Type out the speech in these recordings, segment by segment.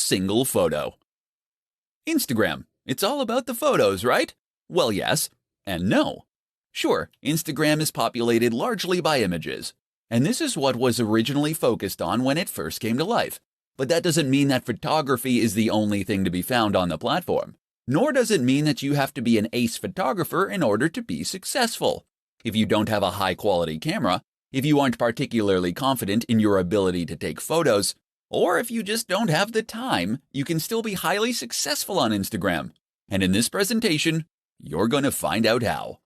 single photo. Instagram. It's all about the photos, right? Well, yes and no. Sure, Instagram is populated largely by images, and this is what was originally focused on when it first came to life. But that doesn't mean that photography is the only thing to be found on the platform. Nor does it mean that you have to be an ace photographer in order to be successful. If you don't have a high-quality camera, if you aren't particularly confident in your ability to take photos, or if you just don't have the time, you can still be highly successful on Instagram. And in this presentation, you're going to find out how.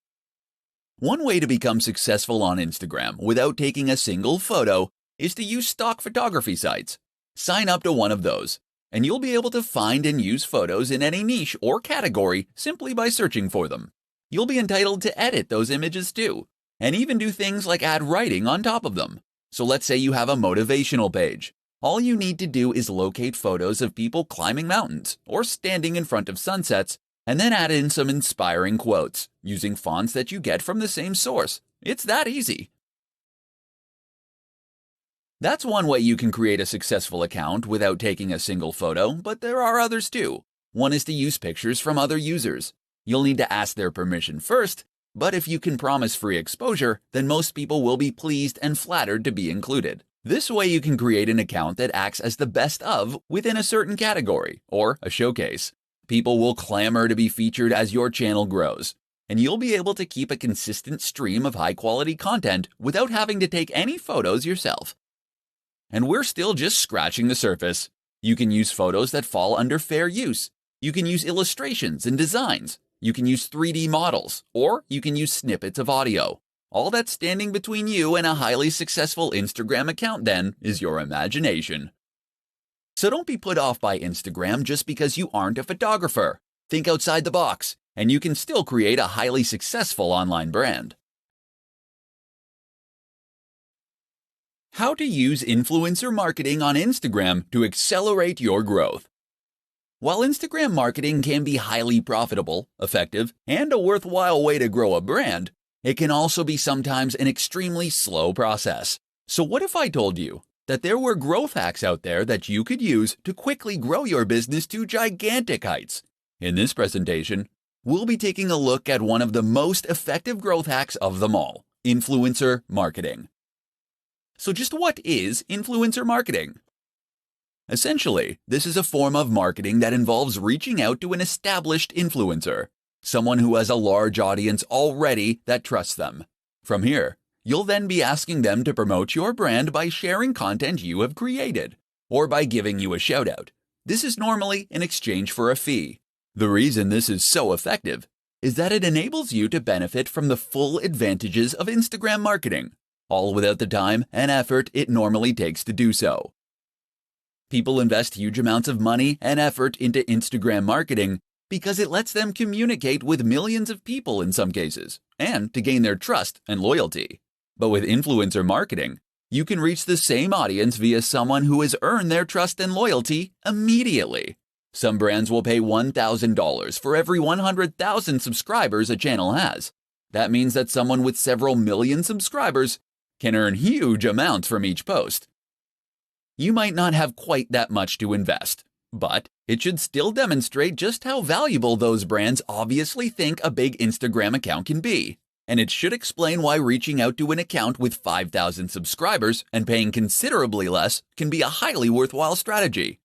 One way to become successful on Instagram without taking a single photo is to use stock photography sites. Sign up to one of those, and you'll be able to find and use photos in any niche or category simply by searching for them. You'll be entitled to edit those images too, and even do things like add writing on top of them. So let's say you have a motivational page. All you need to do is locate photos of people climbing mountains or standing in front of sunsets, and then add in some inspiring quotes using fonts that you get from the same source. It's that easy. That's one way you can create a successful account without taking a single photo, but there are others too. One is to use pictures from other users. You'll need to ask their permission first, but if you can promise free exposure, then most people will be pleased and flattered to be included. This way you can create an account that acts as the best of within a certain category, or a showcase. People will clamor to be featured as your channel grows, and you'll be able to keep a consistent stream of high-quality content without having to take any photos yourself. And we're still just scratching the surface. You can use photos that fall under fair use. You can use illustrations and designs. You can use 3D models, or you can use snippets of audio. All that's standing between you and a highly successful Instagram account then is your imagination. So don't be put off by Instagram just because you aren't a photographer. Think outside the box, and you can still create a highly successful online brand. How to use influencer marketing on Instagram to accelerate your growth. While Instagram marketing can be highly profitable, effective, and a worthwhile way to grow a brand, it can also be sometimes an extremely slow process. So what if I told you that there were growth hacks out there that you could use to quickly grow your business to gigantic heights? In this presentation, we'll be taking a look at one of the most effective growth hacks of them all, influencer marketing. So just what is influencer marketing? Essentially, this is a form of marketing that involves reaching out to an established influencer, someone who has a large audience already that trusts them. From here, you'll then be asking them to promote your brand by sharing content you have created, or by giving you a shout-out. This is normally in exchange for a fee. The reason this is so effective is that it enables you to benefit from the full advantages of Instagram marketing, all without the time and effort it normally takes to do so. People invest huge amounts of money and effort into Instagram marketing because it lets them communicate with millions of people in some cases, and to gain their trust and loyalty. But with influencer marketing, you can reach the same audience via someone who has earned their trust and loyalty immediately. Some brands will pay $1,000 for every 100,000 subscribers a channel has. That means that someone with several million subscribers can earn huge amounts from each post. You might not have quite that much to invest, but it should still demonstrate just how valuable those brands obviously think a big Instagram account can be. And it should explain why reaching out to an account with 5,000 subscribers and paying considerably less can be a highly worthwhile strategy.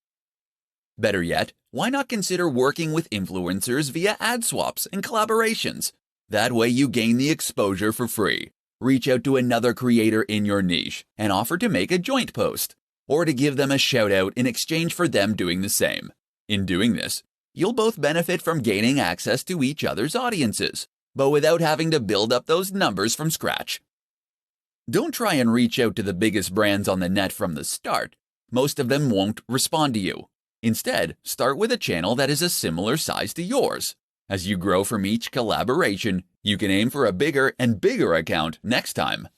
Better yet, why not consider working with influencers via ad swaps and collaborations? That way you gain the exposure for free. Reach out to another creator in your niche and offer to make a joint post, or to give them a shout out in exchange for them doing the same. In doing this, you'll both benefit from gaining access to each other's audiences, but without having to build up those numbers from scratch. Don't try and reach out to the biggest brands on the net from the start. Most of them won't respond to you. Instead, start with a channel that is a similar size to yours. As you grow from each collaboration, you can aim for a bigger and bigger account next time.